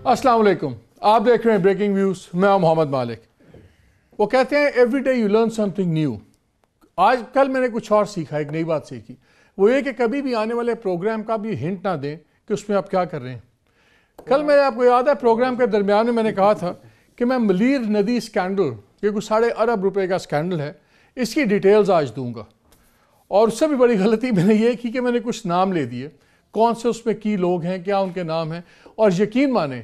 अस्सलाम वालेकुम, आप देख रहे हैं ब्रेकिंग व्यूज़। मैं हूं मोहम्मद मालिक। वो कहते हैं every day you learn something new. आज कल मैंने कुछ और सीखा, एक नई बात सीखी। वो ये कि कभी भी आने वाले प्रोग्राम का भी हिंट ना दें कि उसमें आप क्या कर रहे हैं। कल मेरे आपको याद है प्रोग्राम के दरमियान में मैंने कहा था कि मैं मलीर नदी स्कैंडल, ये कुछ 7.5 अरब रुपए का स्कैंडल है, इसकी डिटेल्स आज दूंगा। और उससे भी बड़ी गलती मैंने ये की कि मैंने कुछ नाम ले दिए, कौन से उसमें की लोग हैं, क्या उनके नाम हैं। और यकीन माने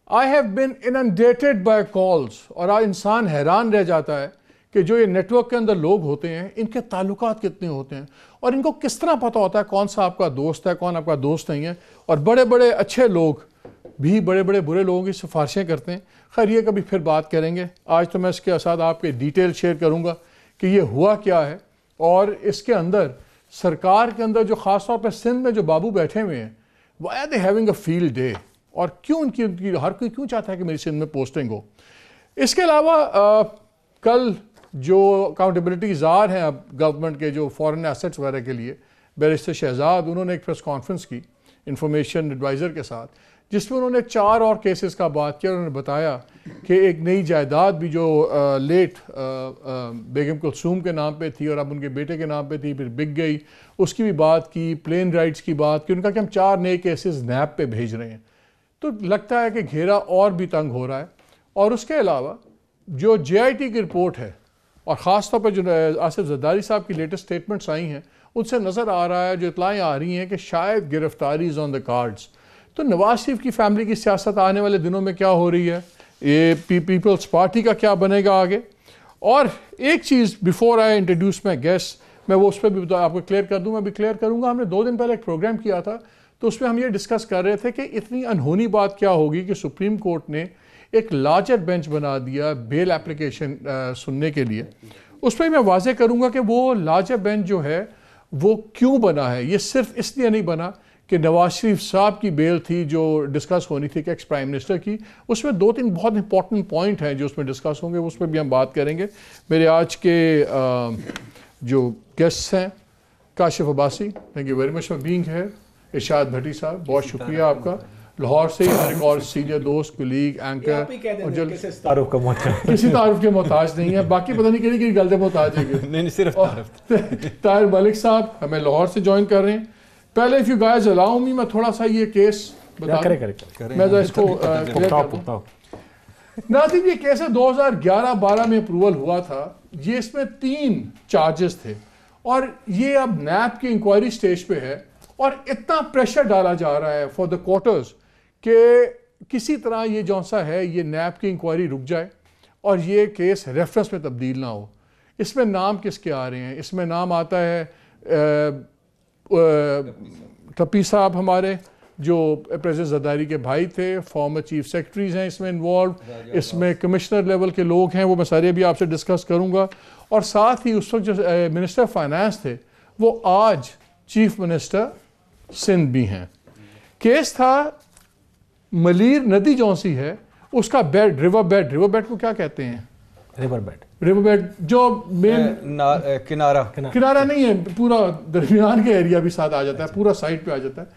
I have been inundated by calls, और आज इंसान हैरान रह जाता है कि जो ये नेटवर्क के अंदर लोग होते हैं इनके ताल्लुकात कितने होते हैं और इनको किस तरह पता होता है कौन सा आपका दोस्त है, कौन आपका दोस्त नहीं है। और बड़े बड़े अच्छे लोग भी बड़े बड़े बुरे लोगों की सिफारिशें करते हैं। खैर ये कभी फिर बात करेंगे। आज तो मैं इसके साथ आपके डिटेल शेयर करूँगा कि ये हुआ क्या है, और इसके अंदर सरकार के अंदर जो ख़ास तौर पर सिंध में जो बाबू बैठे हुए हैं, why are they having a field day, और क्यों उनकी हर कोई क्यों चाहता है कि मेरी सिंध में पोस्टिंग हो। इसके अलावा कल जो अकाउंटेबिलिटी जार हैं अब गवर्नमेंट के जो फॉरेन एसेट्स वगैरह के लिए, बैरिस्टर शहजाद, उन्होंने एक प्रेस कॉन्फ्रेंस की इंफॉर्मेशन एडवाइज़र के साथ, जिसमें उन्होंने 4 और केसेस का बात किया। उन्होंने बताया कि एक नई जायदाद भी जो लेट बेगम कुलसूम के नाम पे थी और अब उनके बेटे के नाम पे थी, फिर बिक गई, उसकी भी बात की। प्लेन राइट्स की बात की। उनका कि हम 4 नए केसेस नैब पे भेज रहे हैं। तो लगता है कि घेरा और भी तंग हो रहा है। और उसके अलावा जो JIT की रिपोर्ट है, और ख़ास तौर पर जो आसिफ जरदारी साहब की लेटेस्ट स्टेटमेंट्स आई हैं, उनसे नज़र आ रहा है, जो इतलाएँ आ रही हैं कि शायद गिरफ्तारी इज़ ऑन द कार्ड्स। तो नवाज शरीफ की फैमिली की सियासत आने वाले दिनों में क्या हो रही है, ये पीपल्स पार्टी का क्या बनेगा आगे। और एक चीज़ before I introduce my guest, मैं वो उस पर भी आपको क्लियर कर दूँ। मैं भी क्लियर करूँगा। हमने 2 दिन पहले एक प्रोग्राम किया था, तो उसमें हम ये डिस्कस कर रहे थे कि इतनी अनहोनी बात क्या होगी कि सुप्रीम कोर्ट ने एक लार्जर बेंच बना दिया बेल एप्लीकेशन सुनने के लिए। उस पर मैं वाजे करूँगा कि वो लार्जर बेंच जो है वो क्यों बना है। ये सिर्फ इसलिए नहीं बना कि नवाज शरीफ साहब की बेल थी जो डिस्कस होनी थी कि एक्स प्राइम मिनिस्टर की। उसमें 2-3 बहुत इंपॉर्टेंट पॉइंट हैं जो उसमें डिस्कस होंगे, उस पर भी हम बात करेंगे। मेरे आज के जो गेस्ट्स हैं, Kashif Abbasi, thank you very much for being here. Irshad Bhatti साहब, बहुत शुक्रिया आपका। लाहौर से हमारे एक और सीनियर दोस्त, कुलीग, एंकर, और जो किसी तारुफ के मोहताज नहीं है। बाकी पता नहीं कितनी गलती मोहताज है। नहीं, सिर्फ ताहिर मलिक साहब हमें लाहौर से ज्वाइन कर रहे हैं। पहले if you guys allow me, मैं थोड़ा सा ये केस बता दूं। मैं इसको नाज़रीन, ये केस 2011-12 में अप्रूवल हुआ था। ये इसमें 3 चार्जेस थे और ये अब नैब की इंक्वायरी स्टेज पे है। और इतना प्रेशर डाला जा रहा है फॉर द क्वार्टर्स कि किसी तरह ये जौन सा है ये नैब की इंक्वायरी रुक जाए और ये केस रेफरेंस में तब्दील ना हो। इसमें नाम किसके आ रहे हैं? इसमें नाम आता है टप्पी साहब, हमारे जो प्रेसिडेंट जरदारी के भाई थे, फॉर्मर चीफ सेक्रेटरीज हैं इसमें इन्वॉल्व। इसमें कमिश्नर लेवल के लोग हैं, वो मैं सारे भी आपसे डिस्कस करूंगा। और साथ ही उस वक्त जो मिनिस्टर फाइनेंस थे वो आज चीफ मिनिस्टर सिंध भी हैं। केस था मलीर नदी जौन सी है उसका बेड, रिवर बेड को क्या कहते हैं? रिवर बेड जो मेन किनारा नहीं है, पूरा दरमियान के एरिया भी साथ आ जाता है, पूरा साइड पे आ जाता है।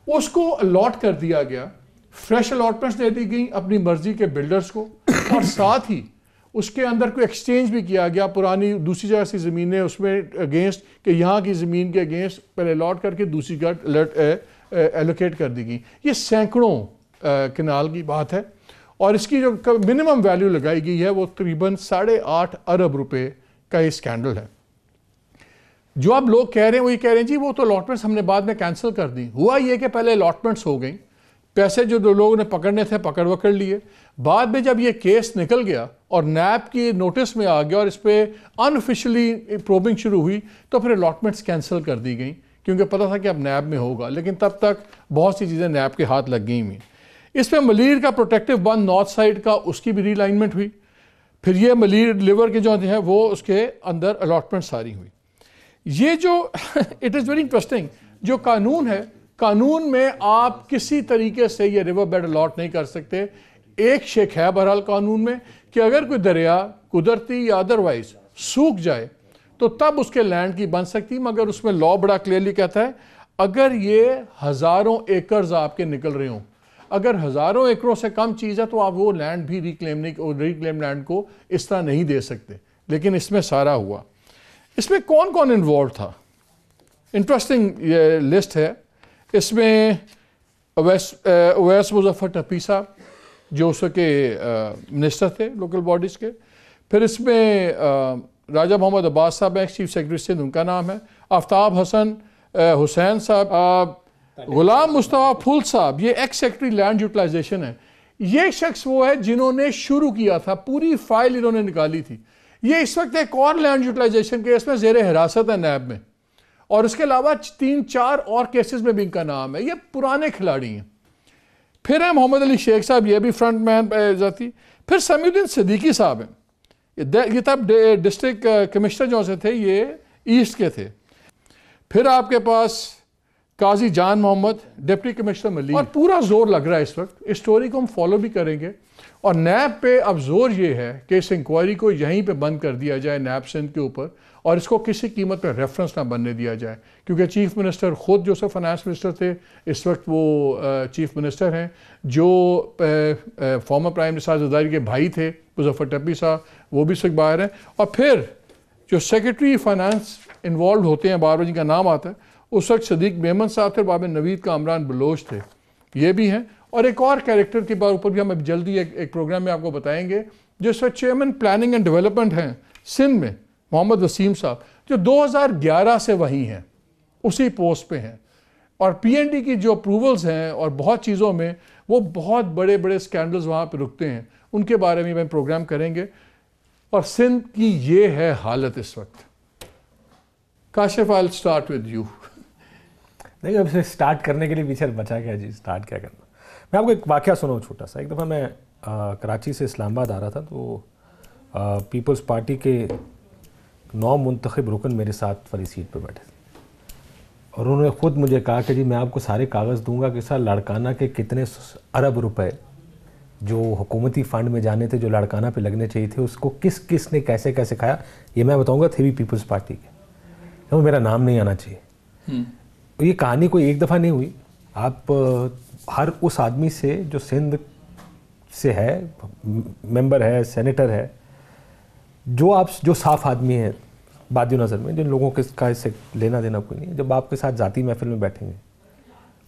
उसको अलॉट कर दिया गया, फ्रेश अलॉटमेंट्स दे दी गई अपनी मर्जी के बिल्डर्स को। और साथ ही उसके अंदर कोई एक्सचेंज भी किया गया, पुरानी दूसरी जगह से ज़मीनें उसमें अगेंस्ट कि यहाँ की ज़मीन के अगेंस्ट पहले अलॉट करके दूसरी जगह एलोकेट कर दी गई। ये सैकड़ों कनाल की बात है और इसकी जो मिनिमम वैल्यू लगाई गई है वो तकरीबन 8.5 अरब रुपए का ये स्कैंडल है। जो आप लोग कह रहे हैं वो ये कह रहे हैं जी वो तो अलॉटमेंट्स हमने बाद में कैंसिल कर दी। हुआ ये कि पहले अलॉटमेंट्स हो गई, पैसे जो लोगों ने पकड़ने थे पकड़ लिए। बाद में जब ये केस निकल गया और नैब की नोटिस में आ गया और इस पर अनऑफिशियली प्रोबिंग शुरू हुई, तो फिर अलॉटमेंट्स कैंसिल कर दी गई क्योंकि पता था कि अब नैब में होगा। लेकिन तब तक बहुत सी चीज़ें नैब के हाथ लग गई हुई। इसमें मलीर का प्रोटेक्टिव बंद नॉर्थ साइड का, उसकी भी रीलाइनमेंट हुई। फिर ये मलीर लिवर के जो है वो उसके अंदर अलॉटमेंट सारी हुई। ये जो इट इज़ वेरी इंटरेस्टिंग, जो कानून है, कानून में आप किसी तरीके से ये रिवर बेड अलॉट नहीं कर सकते। एक शेक है बहरहाल कानून में कि अगर कोई दरिया कुदरती या अदरवाइज सूख जाए तो तब उसके लैंड की बन सकती, मगर उसमें लॉ बड़ा क्लियरली कहता है अगर ये हज़ारों एकर्स आपके निकल रहे हों, अगर हज़ारों एकड़ों से कम चीज़ है तो आप वो लैंड भी रिक्लेम लैंड को इस तरह नहीं दे सकते, लेकिन इसमें सारा हुआ। इसमें कौन कौन इन्वॉल्व था, इंटरेस्टिंग ये लिस्ट है। इसमें ओवैस मुजफ्फर टप्पी साहब जो उसके मिनिस्टर थे लोकल बॉडीज़ के। फिर इसमें राजा मोहम्मद अब्बास साहब एक्स चीफ सेक्रेटरी सिंध, उनका नाम है। आफ्ताब हसन हुसैन साहब, गुलाम मुस्तफ़ा फुल साहब, ये एक्स सेक्रेटरी लैंड यूटिलाइजेशन है। ये शख्स वो है जिन्होंने शुरू किया था, पूरी फाइल इन्होंने निकाली थी। ये इस वक्त एक और लैंड यूटिलाइजेशन केस में जेर हिरासत है नैब में, और उसके अलावा 3-4 और केसेस में भी इनका नाम है। ये पुराने खिलाड़ी हैं। फिर है मोहम्मद अली शेख साहब, ये भी फ्रंट मैन जाती। फिर समीउद्दीन सिद्दीकी साहब हैं, ये तब डिस्ट्रिक्ट कमिश्नर जो से थे, ये ईस्ट के थे। फिर आपके पास काजी जान मोहम्मद, डिप्टी कमिश्नर मलिक। और पूरा जोर लग रहा है इस वक्त, इस स्टोरी को हम फॉलो भी करेंगे। और नैब पे अब जोर ये है कि इस इंक्वायरी को यहीं पे बंद कर दिया जाए नैब सिंध के ऊपर, और इसको किसी कीमत पे रेफरेंस ना बनने दिया जाए, क्योंकि चीफ मिनिस्टर खुद जो सब फाइनेंस मिनिस्टर थे, इस वक्त वो चीफ मिनिस्टर हैं। जो फॉर्मर प्राइम मिनिस्टर जरदारी के भाई थे मुजफ्फर टप्पी साहब, वो भी इस वक्त बाहर हैं। और फिर जो सेक्रेटरी फाइनेंस इन्वॉल्व होते हैं, बार बार जिनका नाम आता है, उस वक्त सदीक मेमन साहब थे, बाब नवीद का अमरान बलोच थे, ये भी हैं। और एक और कैरेक्टर के ऊपर भी हम अब जल्दी एक प्रोग्राम में आपको बताएंगे, जो इस वक्त चेयरमैन प्लानिंग एंड डेवलपमेंट हैं सिंध में, मोहम्मद वसीम साहब, जो 2011 से वहीं हैं, उसी पोस्ट पे हैं। और पीएनडी की जो अप्रूवल्स हैं और बहुत चीज़ों में वो बहुत बड़े बड़े स्कैंडल्स वहाँ पे रुकते हैं, उनके बारे में हम प्रोग्राम करेंगे। और सिंध की ये है हालत इस वक्त। Kashif, I will start with you. देखिए, अब से स्टार्ट करने के लिए पीछे बचा क्या जी, स्टार्ट क्या करना। मैं आपको एक वाकया सुनाऊँ छोटा सा। एक दफ़ा मैं कराची से इस्लामाबाद आ रहा था, तो पीपल्स पार्टी के 9 मुंतखब रुकन मेरे साथ वाली सीट पर बैठे थे, और उन्होंने ख़ुद मुझे कहा कि जी मैं आपको सारे कागज़ दूंगा कि सर लाड़काना के कितने अरब रुपए जो हुकूमती फ़ंड में जाने थे, जो लाड़काना पे लगने चाहिए थे, उसको किस किस ने कैसे कैसे खाया, ये मैं बताऊंगा। थे भी पीपल्स पार्टी के, तो मेरा नाम नहीं आना चाहिए। ये कहानी कोई एक दफ़ा नहीं हुई। आप हर उस आदमी से जो सिंध से है, मेंबर है, सेनेटर है, जो साफ आदमी है बादी नज़र में, जिन लोगों के का इससे लेना देना कोई नहीं, जब आपके साथ ज़ाती महफिल में बैठेंगे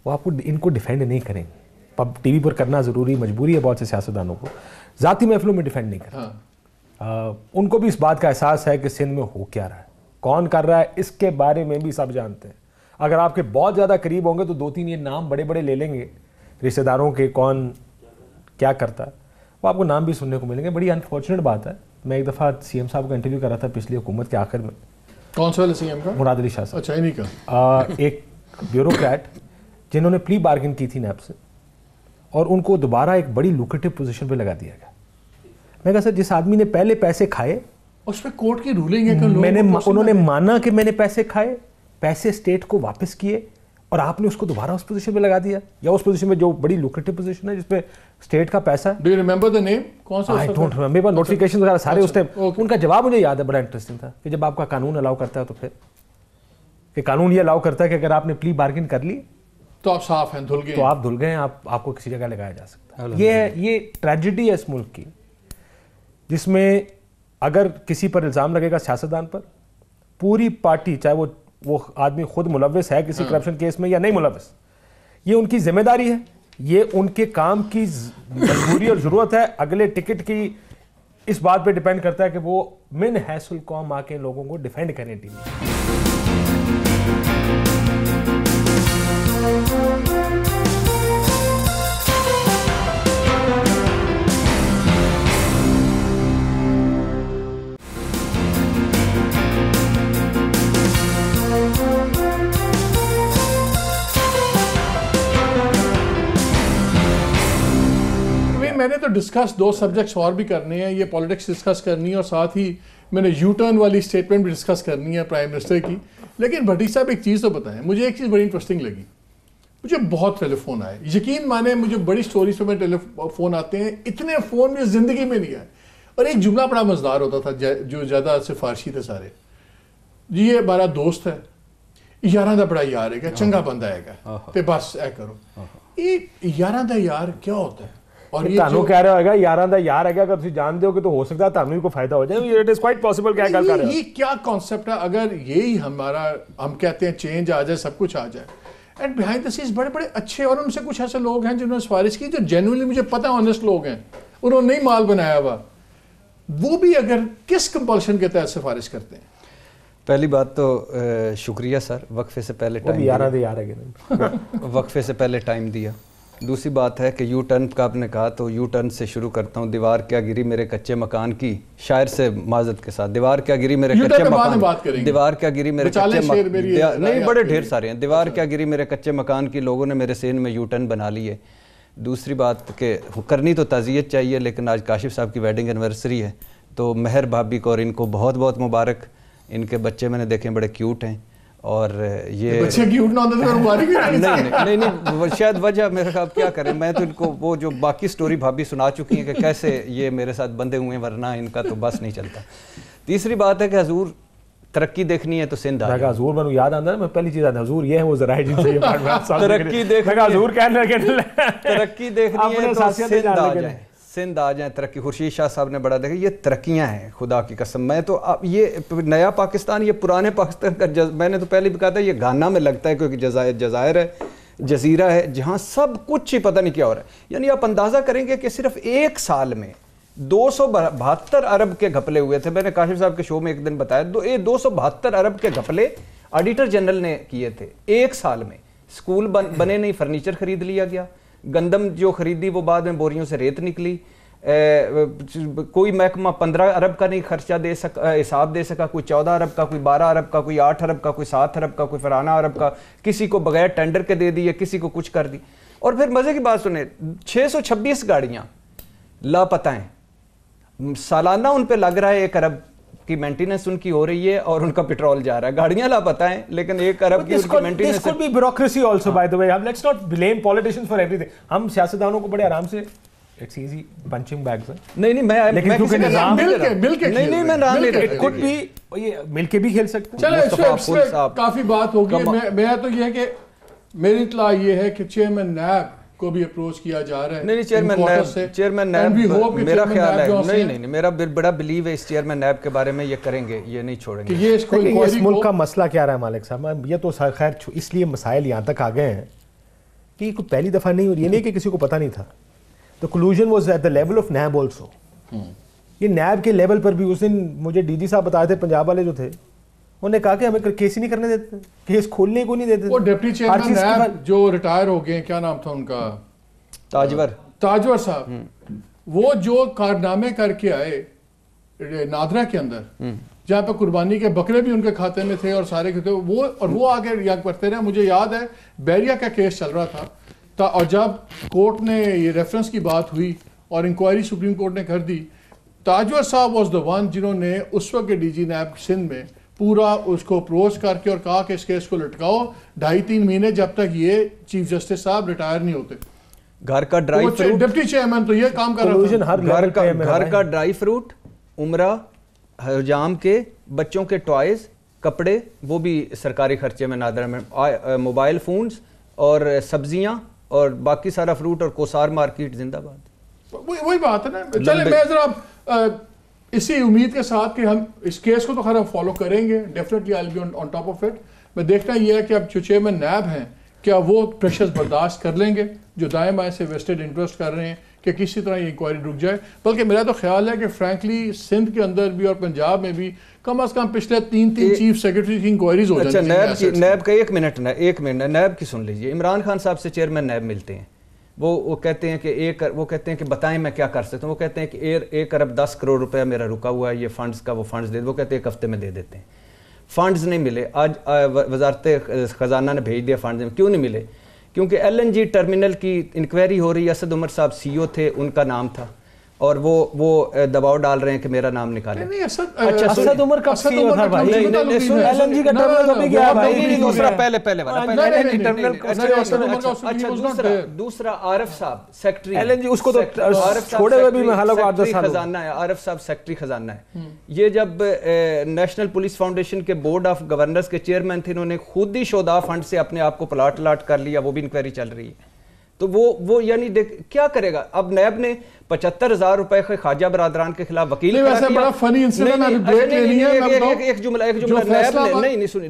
वो आपको इनको डिफेंड नहीं करेंगे। अब टीवी पर करना ज़रूरी मजबूरी है बहुत से सियासतदानों को, ज़ाती महफिलों में डिफेंड नहीं करते। उनको भी इस बात का एहसास है कि सिंध में हो क्या रहा है, कौन कर रहा है, इसके बारे में भी सब जानते हैं। अगर आपके बहुत ज़्यादा करीब होंगे तो 2-3 ये नाम बड़े बड़े ले लेंगे रिश्तेदारों के, कौन क्या करता है, वो आपको नाम भी सुनने को मिलेंगे। बड़ी अनफॉर्चुनेट बात है। मैं एक दफ़ा सीएम साहब का इंटरव्यू कर रहा था पिछली हुकूमत के आखिर में। कौन सा वाले सीएम का? मुराद अली शाह साहब। अच्छा, इन्हीं का। एक ब्यूरोक्रेट जिन्होंने प्ली बार्गेन की थी नैब से, और उनको दोबारा एक बड़ी लुक्रेटिव पोजीशन पे लगा दिया गया। मैं कहा सर, जिस आदमी ने पहले पैसे खाए, उस पर कोर्ट की रूलिंग है कि उन्होंने माना कि मैंने पैसे खाए, पैसे स्टेट को वापस किए, और आपने उसको दोबारा उस पोजीशन पे लगा दिया, या उस पोजीशन में जो बड़ी लुक्रेटिव पोजीशन है जिसपे स्टेट का पैसा। Do you remember the name? कौन सा? I don't remember. मेरे पास नोटिफिकेशन वगैरह सारे उस टाइम। उनका जवाब मुझे याद है, बड़ा इंटरेस्टिंग था कि जब आपका कानून अलाउ करता है तो फिर कि कानून ये अलाउ करता है कि अगर आपने प्ली बार्गेन कर ली तो आप साफ हैं, धुल गए, तो आप धुल गए, आपको किसी जगह लगाया जा सकता है। ये ट्रेजेडी है इस मुल्क की, जिसमें अगर किसी पर इल्ज़ाम लगेगा सियासतदान पर, पूरी पार्टी, चाहे वो आदमी खुद मुलव्वस है किसी करप्शन केस में या नहीं मुलव्वस, ये उनकी जिम्मेदारी है, ये उनके काम की मजबूरी और ज़रूरत है। अगले टिकट की इस बात पे डिपेंड करता है कि वो मिन हैसुल कौम आके लोगों को डिफेंड करें टीम में। मैंने तो डिस्कस 2 सब्जेक्ट्स और भी करने हैं, ये पॉलिटिक्स डिस्कस करनी है और साथ ही मैंने यू टर्न वाली स्टेटमेंट भी डिस्कस करनी है प्राइम मिनिस्टर की। लेकिन भट्टी साहब एक चीज़ तो बताएं, मुझे एक चीज़ बड़ी इंटरेस्टिंग लगी। मुझे बहुत टेलीफोन आए, यकीन माने मुझे बड़ी स्टोरीज पे मेरे टेलीफोन आते हैं, इतने फ़ोन मुझे ज़िंदगी में नहीं आए। और एक जुमला बड़ा मज़ेदार होता था, जो ज़्यादा सिफारशी थे सारे। जी, ये हमारा दोस्त है, यारां दा बड़ा यार है, चंगा बंदा है, ते बस ऐ करो। ये यारां दा यार क्या होता है? और ये ਤੁਹਾਨੂੰ ਕਹਿ ਰਿਹਾ ਹੋਏਗਾ ਯਾਰਾਂ ਦਾ ਯਾਰ ਹੈਗਾ, ਅਗਰ ਤੁਸੀਂ ਜਾਣਦੇ ਹੋ ਕਿ तो हो सकता है ਤੁਹਾਨੂੰ भी कोई फायदा हो जाए। It is quite possible. क्या गल कर रहे हो? ये क्या कॉन्सेप्ट है? अगर यही हमारा, हम कहते हैं चेंज आ जाए, सब कुछ आ जाए, एंड बिहाइंड द सीन्स बड़े बड़े अच्छे, और उनसे कुछ ऐसे लोग हैं जिन्होंने सिफारिश की जो जेन्युइनली मुझे पता है ऑनेस्ट लोग हैं, उन्होंने नहीं माल बनाया हुआ, वो भी अगर किस कंपल्शन के तहत सिफारिश करते हैं? पहली बात तो शुक्रिया सर, वक्फे से पहले टाइम दिया। वक्फे से पहले टाइम दिया। दूसरी बात है कि यू टर्न का आपने कहा, तो यू टर्न से शुरू करता हूँ। दीवार क्या गिरी मेरे कच्चे मकान की, शायर से माजरत के साथ, दीवार क्या गिरी मेरे कच्चे मकान, दीवार क्या गिरी मेरे कच्चे मकान, नहीं बड़े ढेर सारे हैं। दीवार क्या गिरी मेरे कच्चे मकान की, लोगों ने मेरे सेन में यू टर्न बना लिए। दूसरी बात कि करनी तो ताज़ियत चाहिए, लेकिन आज काशिफ साहब की वेडिंग एनिवर्सरी है, तो महर भाभी को और इनको बहुत बहुत मुबारक। इनके बच्चे मैंने देखे बड़े क्यूट हैं, और ये बच्चे क्यूट ना होते तो मुबारक नहीं, शायद वजह मेरे साथ क्या करें, मैं तो इनको वो जो बाकी स्टोरी भाभी सुना चुकी हैं कि कैसे ये मेरे साथ बंधे हुए हैं, वरना इनका तो बस नहीं चलता। तीसरी बात है कि हजूर तरक्की देखनी है तो सिंध आ जाओ। हजूर मैंने याद आता है, मैं पहली चीज आता हजूर ये है वो जरा जिनसे तरक्की देखनी, हजूर तरक्की देखनी है तो सिंध आ जाए, सिंध आ जाए। तरक्की खुर्शीद शाह साहब ने बड़ा देखा, ये तरक्कियां हैं खुदा की कसम। मैं तो अब ये नया पाकिस्तान, ये पुराने पाकिस्तान का मैंने तो पहले भी कहा था, ये घाना में लगता है क्योंकि जज़ायर है, जजीरा है, जहाँ सब कुछ ही पता नहीं क्या हो रहा है। यानी आप अंदाज़ा करेंगे कि सिर्फ एक साल में 272 अरब के घपले हुए थे। मैंने काशिफ साहब के शो में एक दिन बताया, ये 272 अरब के घपले ऑडिटर जनरल ने किए थे एक साल में। स्कूल बने नहीं, फर्नीचर खरीद लिया गया, गंदम जो खरीदी वो बाद में बोरियों से रेत निकली, कोई महकमा 15 अरब का नहीं खर्चा दे सका, हिसाब दे सका, कोई 14 अरब का, कोई 12 अरब का, कोई 8 अरब का, कोई 7 अरब का, कोई फराना अरब का, किसी को बगैर टेंडर के दे दिए, किसी को कुछ कर दी। और फिर मजे की बात सुने, 626 गाड़ियां लापता हैं, सालाना उन पे लग रहा है 1 अरब की मेंटेनेंस उनकी हो रही है, और उनका पेट्रोल जा रहा है। गाड़ियां लापता हैं लेकिन 1 अरब की उनकी maintenance. This could be bureaucracy also by the way. हम let's not blame politicians for everything. हम सियासतदानों को बड़े आराम से, इट्स इजी पंचिंग बैग्स है। नहीं मैं क्योंकि निजाम मिलके नहीं मैं नाम ले रहा, इट कुड बी ये मिलके भी खेल सकते हैं। चलो इस पे काफी बात होगी। मैं तो ये है कि मेरी इत्तला ये है कि चेयरमैन नैब को भी अप्रोच किया जा रहा है। नहीं चेयरमैन नैब मेरा ख्याल है, नहीं मेरा बड़ा बिलीव है इस चेयरमैन नैब के बारे में, ये करेंगे, ये नहीं छोड़ेंगे। ये इस मुल्क का मसला क्या रहा है मालिक साहब, ये तो खैर इसलिए मसाइल यहाँ तक आ गए हैं कि पहली दफा नहीं, और ये नहीं कि किसी को पता नहीं था। The collusion was at the level of NAB also. ये नैब के लेवल पर भी उस दिन मुझे डीजी साहब बताए थे, पंजाब वाले जो थे, उन्होंने कहा कि हमें केस ही नहीं करने देते, केस खोलने को नहीं देते। वो डिप्टी चेयरमैन नैब जो रिटायर हो गए, क्या नाम था उनका, ताजवर साहब, वो जो कारनामे करके आए नादरा के अंदर, जहाँ पे कुर्बानी के बकरे भी उनके खाते में थे और सारे के थे, वो आगे याद करते रहे। मुझे याद है बैरिया का केस चल रहा था, और जब कोर्ट ने ये रेफरेंस की बात हुई और इंक्वायरी सुप्रीम कोर्ट ने कर दी, ताजवर साहब वाज द वन जिन्होंने उस वक्त के डीजी नैब सिंध में पूरा उसको अप्रोच करके और कहा कि इस केस को लटकाओ 2.5-3 महीने, जब तक ये चीफ जस्टिस साहब रिटायर नहीं होते। घर का ड्राई फ्रूट, डिप्टी चेयरमैन तो ये काम कर रहा था। घर का ड्राई फ्रूट, उमरा, हजाम के बच्चों के टॉयज, कपड़े, वो भी सरकारी खर्चे में नादरा में, मोबाइल फोन्स और सब्जियां और बाकी सारा फ्रूट, और कोसार मार्केट जिंदाबाद। वही बात है ना। चले मैं जरा इसी उम्मीद के साथ कि हम इस केस को तो खैर फॉलो करेंगे, definitely I will be on top of it. मैं देखना ये है कि अब जो चेयरमैन नैब हैं, क्या वो प्रेशर्स बर्दाश्त कर लेंगे जो दाएं बाएं से वेस्टेड इंटरेस्ट कर रहे हैं कि किसी तरह ये इंक्वायरी रुक जाए। बल्कि मेरा तो ख्याल है कि फ्रैंकली सिंध के अंदर भी और पंजाब में भी कम से कम पिछले 3 चीफ सेक्रेटरी की इंक्वायरीज हो जाती हैं। अच्छा, नैब का एक मिनट नैब की सुन लीजिए। इमरान खान साहब से चेयरमैन नैब मिलते हैं, वो कहते हैं कि वो कहते हैं कि बताएं मैं क्या कर सकता हूँ। वो कहते हैं कि 1 अरब 10 करोड़ रुपया मेरा रुका हुआ है, ये फंड्स का, वो फंड्स दे, वो कहते हैं 1 हफ्ते में दे देते हैं। फंड्स नहीं मिले, आज वजारत ख़जाना ने भेज दिया फंड्स में। क्यों नहीं मिले? क्योंकि LNG टर्मिनल की इंक्वायरी हो रही है, असद उमर साहब CEO थे, उनका नाम था। और वो दबाव डाल रहे हैं कि मेरा नाम निकालें। असद उमर कब सीईओ था भाई? एलएनजी का टर्मिनल कभी गया भाई? दूसरा पहले वाला एलएनजी टर्मिनल। अच्छा दूसरा आरिफ साहब सेक्रेटरी एलएनजी, उसको तो छोड़े हुए भी मैं हालांकि 8-10 साल खजाना है। आरिफ साहब सेक्रेटरी खजाना है। ये जब नेशनल पुलिस फाउंडेशन के बोर्ड ऑफ गवर्नर्स के चेयरमैन थे, इन्होंने खुद ही शोधा फंड से अपने आप को प्लाट कर लिया, वो भी इंक्वायरी चल रही है। तो वो यानी क्या करेगा अब? नैब ने 75,000 रुपए के ख्वाजा बरादरान के खिलाफ वकील एक जुमला नैब ने नहीं सुनी।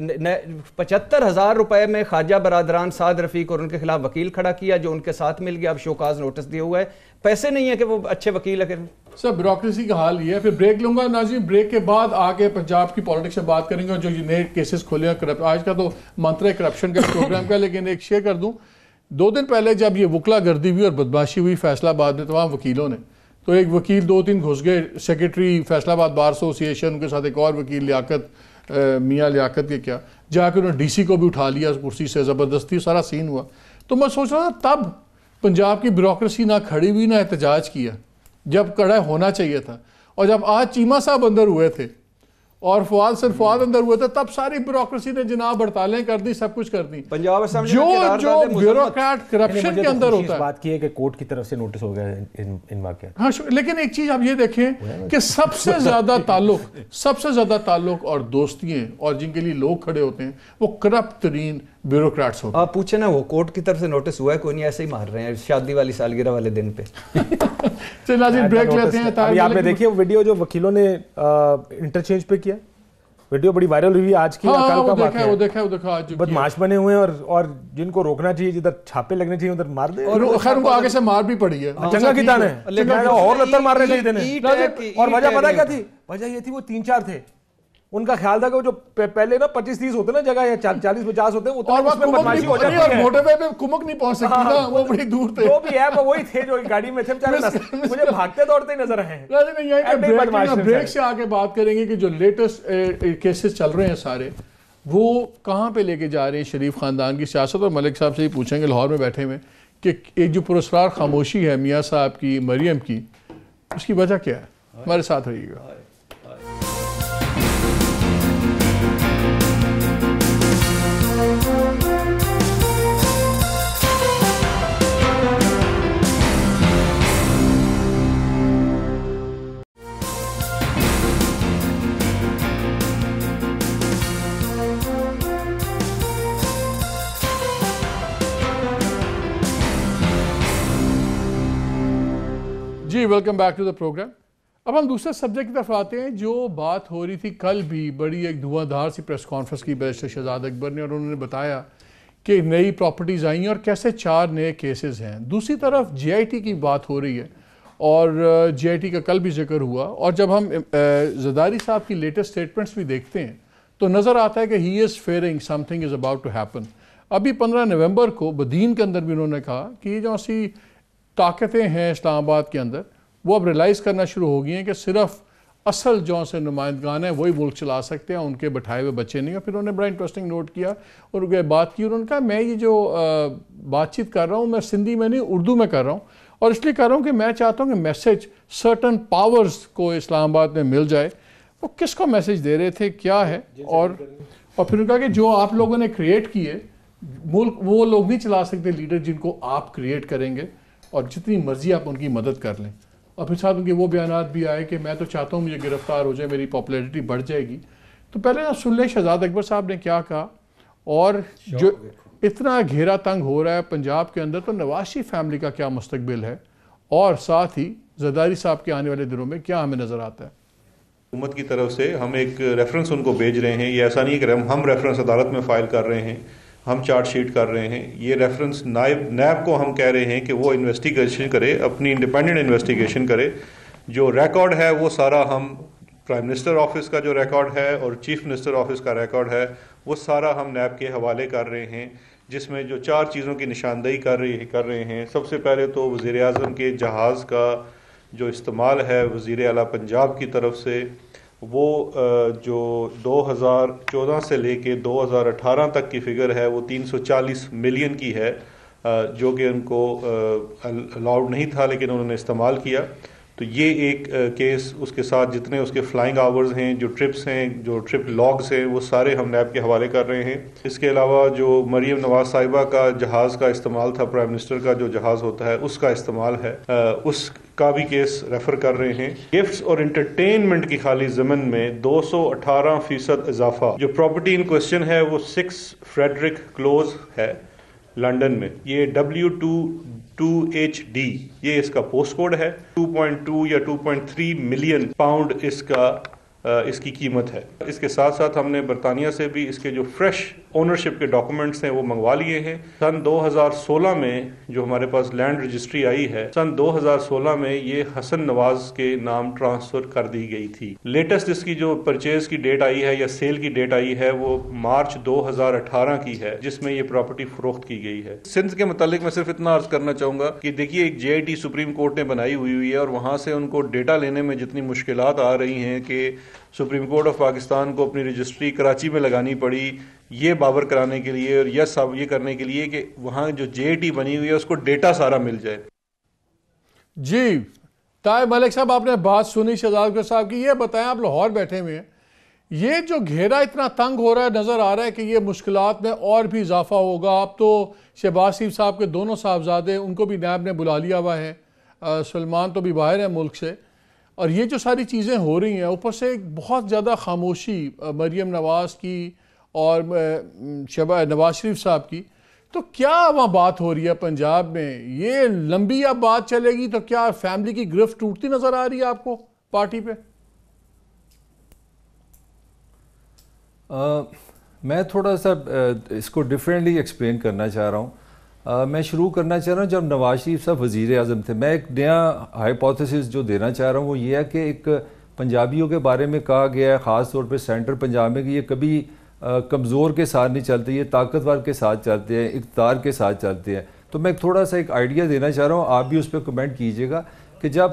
75,000 रुपए में ख्वाजा बरादरान साद रफीक और उनके खिलाफ वकील खड़ा किया, जो उनके साथ मिल गया। अब शोकाज नोटिस दिया हुआ है, पैसे नहीं है कि वो अच्छे वकील है। सर ब्यूरोक्रेसी का हाल ये है। फिर ब्रेक लूंगा नाज़रीन, ब्रेक के बाद आके पंजाब की पॉलिटिक्स से बात करेंगे, जो नए केसेस खोले हैं करप्ट। आज का तो मंत्र करप्शन का प्रोग्राम का, लेकिन एक शेयर कर दूं, 2 दिन पहले जब ये वकला गर्दी हुई और बदमाशी हुई फैसलाबाद में तमाम वकीलों ने, तो एक वकील 2-3 घुस गए, सेक्रेटरी फैसलाबाद बार एसोसिएशन, उनके साथ एक और वकील लियाकत मियाँ लियाकत के क्या, जाकर उन्होंने डीसी को भी उठा लिया कुर्सी से, ज़बरदस्ती सारा सीन हुआ। तो मैं सोच रहा था तब पंजाब की ब्यूरोक्रेसी ना खड़ी हुई ना एहतजाज किया जब कड़ा होना चाहिए था। और जब आज चीमा साहब अंदर हुए थे और फवाद अंदर हुए थे, तब सारी ब्यूरोक्रेसी ने जनाब हड़तालें कर दी, सब कुछ कर दी। पंजाब जो ब्यूरोक्रेट करप्शन के अंदर होता है। बात की है कि कोर्ट की तरफ से नोटिस हो गया इन वाक़यात। हाँ, लेकिन एक चीज आप ये देखें कि सबसे ज्यादा ताल्लुक और दोस्तियां और जिनके लिए लोग खड़े होते हैं वो करप्ट तरीन ब्यूरोक्रेट्स होते हैं। आप पूछे ना, वो कोर्ट की तरफ से नोटिस हुआ है, कोई नहीं, ऐसे ही मार रहे हैं शादी वाली सालगिरह वाले दिन पे। चलिए ब्रेक लेते हैं। अभी आपने देखिए वीडियो जो वकीलों ने इंटरचेंज पे किया, वीडियो बड़ी वायरल हुई आज की। हाँ, वो देखा आज बदमाश बने हुए हैं और जिनको रोकना चाहिए, जिधर छापे लगने चाहिए उधर मार दे। और खैर उनको आगे से मार भी पड़ी है, चंगा की तान है और लत्तर मारने चाहिए। और वजह पता क्या थी? वजह ये थी वो 3-4 थे, उनका ख्याल था कि वो जो पहले ना 25-30 होते ना जगह, या 40-50 होते हैं, और बदमाशी हो जाती है। मोटरवे पे कुमक नहीं पहुंच सकती ना, वो बड़ी दूर थे। जो भी है वो वही थे जो गाड़ी में थे, मुझे भागते दौड़ते नजर आए हैं। ब्रेक से आके बात करेंगे कि जो लेटेस्ट केसेस चल रहे हैं सारे, वो कहाँ पे लेके जा रहे हैं शरीफ खानदान की सियासत। और मलिक साहब से ही पूछेंगे लाहौर में बैठे हुए कि एक जो पुरस्कार खामोशी है मियाँ साहब की, मरियम की, उसकी वजह क्या है। हमारे साथ रहिएगा। जी welcome back to the program. अब हम दूसरे सब्जेक्ट की तरफ आते हैं। जो बात हो रही थी कल भी, बड़ी एक धुआंधार सी प्रेस कॉन्फ्रेंस की बैरिस्टर शहजाद अकबर ने, और उन्होंने बताया कि नई प्रॉपर्टीज़ आई हैं और कैसे 4 नए केसेस हैं। दूसरी तरफ JIT की बात हो रही है और JIT का कल भी जिक्र हुआ। और जब हम ज़रदारी साहब की लेटेस्ट स्टेटमेंट्स भी देखते हैं तो नज़र आता है कि he is fearing something is about to happen. अभी 15 नवंबर को बदीन के अंदर भी उन्होंने कहा कि जो सी ताकतें हैं इस्लामाबाद के अंदर, वो अब रियलाइज़ करना शुरू हो गई हैं कि सिर्फ असल जो से नुमाइंदगान है वही मुल्क चला सकते हैं, उनके बैठाए हुए बच्चे नहीं। और फिर उन्होंने बड़ा इंटरेस्टिंग नोट किया और बात की। उन्होंने कहा मैं ये जो बातचीत कर रहा हूँ, मैं सिंधी में नहीं उर्दू में कर रहा हूँ, और इसलिए कर रहा हूँ कि मैं चाहता हूँ कि मैसेज सर्टन पावर्स को इस्लामाबाद में मिल जाए। वो किसको मैसेज दे रहे थे, क्या है? और फिर उन्होंने कहा कि जो आप लोगों ने क्रिएट किए मुल्क, वो लोग नहीं चला सकते लीडर जिनको आप क्रिएट करेंगे, और जितनी मर्जी आप उनकी मदद कर लें। और फिर साथ उनके वो बयानात भी आए कि मैं तो चाहता हूँ मुझे गिरफ्तार हो जाए, मेरी पॉपुलैरिटी बढ़ जाएगी। तो पहले ना सुन लें शहजाद अकबर साहब ने क्या कहा, और जो इतना घेरा तंग हो रहा है पंजाब के अंदर, तो नवाज शरीफ फैमिली का क्या मुस्तकबिल है, और साथ ही ज़रदारी साहब के आने वाले दिनों में क्या हमें नज़र आता है। हुकूमत की तरफ से हम एक रेफरेंस उनको भेज रहे हैं। ये ऐसा नहीं है कि हम रेफरेंस अदालत में फ़ाइल कर रहे हैं, हम चार्जशीट कर रहे हैं। ये रेफरेंस नैब को हम कह रहे हैं कि वो इन्वेस्टिगेशन करे, अपनी इंडिपेंडेंट इन्वेस्टिगेशन करे। जो रिकॉर्ड है वो सारा हम प्राइम मिनिस्टर ऑफिस का जो रिकॉर्ड है और चीफ मिनिस्टर ऑफिस का रिकॉर्ड है वो सारा हम नैब के हवाले कर रहे हैं, जिसमें जो 4 चीज़ों की निशानदेही कर रहे हैं। सबसे पहले तो वज़ीर आज़म के जहाज़ का जो इस्तेमाल है वज़ीर आला पंजाब की तरफ से, वो जो 2014 से लेके 2018 तक की फ़िगर है वो 340 मिलियन की है, जो कि उनको अलाउड नहीं था लेकिन उन्होंने इस्तेमाल किया। तो ये एक केस, उसके साथ जितने उसके फ्लाइंग आवर्स हैं, जो ट्रिप्स हैं, जो ट्रिप लॉग्स हैं, वो सारे हम नैब के हवाले कर रहे हैं। इसके अलावा जो मरीम नवाज साहिबा का जहाज़ का इस्तेमाल था, प्राइम मिनिस्टर का जो जहाज़ होता है उसका इस्तेमाल है, उसका भी केस रेफर कर रहे हैं। गिफ्ट्स और इंटरटेनमेंट की खाली ज़मीन में 218% इजाफा। जो प्रॉपर्टी इन क्वेश्चन है वो 6 फ्रेडरिक क्लोज है लंदन में। ये W22HD ये इसका पोस्ट कोड है। 2.2 या 2.3 मिलियन पाउंड इसकी कीमत है। इसके साथ साथ हमने बरतानिया से भी इसके जो फ्रेश ओनरशिप के डॉक्यूमेंट्स हैं वो मंगवा लिए हैं। सन 2016 में जो हमारे पास लैंड रजिस्ट्री आई है, सन 2016 में ये हसन नवाज के नाम ट्रांसफर कर दी गई थी। लेटेस्ट इसकी जो परचेज की डेट आई है या सेल की डेट आई है वो मार्च 2018 की है, जिसमें ये प्रॉपर्टी फरोख्त की गई है। सिंध के मुतालिक मैं सिर्फ इतना अर्ज करना चाहूंगा कि देखिए, एक JIT सुप्रीम कोर्ट ने बनाई हुई है और वहां से उनको डेटा लेने में जितनी मुश्किलात आ रही हैं कि सुप्रीम कोर्ट ऑफ पाकिस्तान को अपनी रजिस्ट्री कराची में लगानी पड़ी ये बाबर कराने के लिए और यह सब ये करने के लिए कि वहाँ जो JIT बनी हुई है उसको डेटा सारा मिल जाए। जी ताहिब मलिक साहब, आपने बात सुनी शहजाद साहब की। ये बताएं, आप लाहौर बैठे हुए हैं, ये जो घेरा इतना तंग हो रहा है, नज़र आ रहा है कि ये मुश्किलात में और भी इजाफा होगा। आप तो शहबाज शरीफ साहब के दोनों साहबजादे, उनको भी नैब ने बुला लिया हुआ है, सलमान तो भी बाहर है मुल्क से, और ये जो सारी चीज़ें हो रही हैं, ऊपर से एक बहुत ज़्यादा खामोशी मरीम नवाज़ की और नवाज शरीफ साहब की। तो क्या वहाँ बात हो रही है पंजाब में? ये लंबी अब बात चलेगी तो क्या फैमिली की गिरफ्त टूटती नज़र आ रही है आपको पार्टी पे? मैं थोड़ा सा इसको डिफरेंटली एक्सप्लेन करना चाह रहा हूँ। मैं शुरू करना चाह रहा हूँ जब नवाज शरीफ साहब वज़ीर आज़म थे। मैं एक नया हाइपोथेसिस जो देना चाह रहा हूँ वो ये है कि एक पंजाबियों के बारे में कहा गया है, ख़ास तौर पे सेंटर पंजाब में, कि ये कभी कमज़ोर के साथ नहीं चलते, ये ताकतवर के साथ चलते हैं, इक़्तिदार के साथ चलते हैं। तो मैं थोड़ा सा एक आइडिया देना चाह रहा हूँ, आप भी उस पर कमेंट कीजिएगा कि जब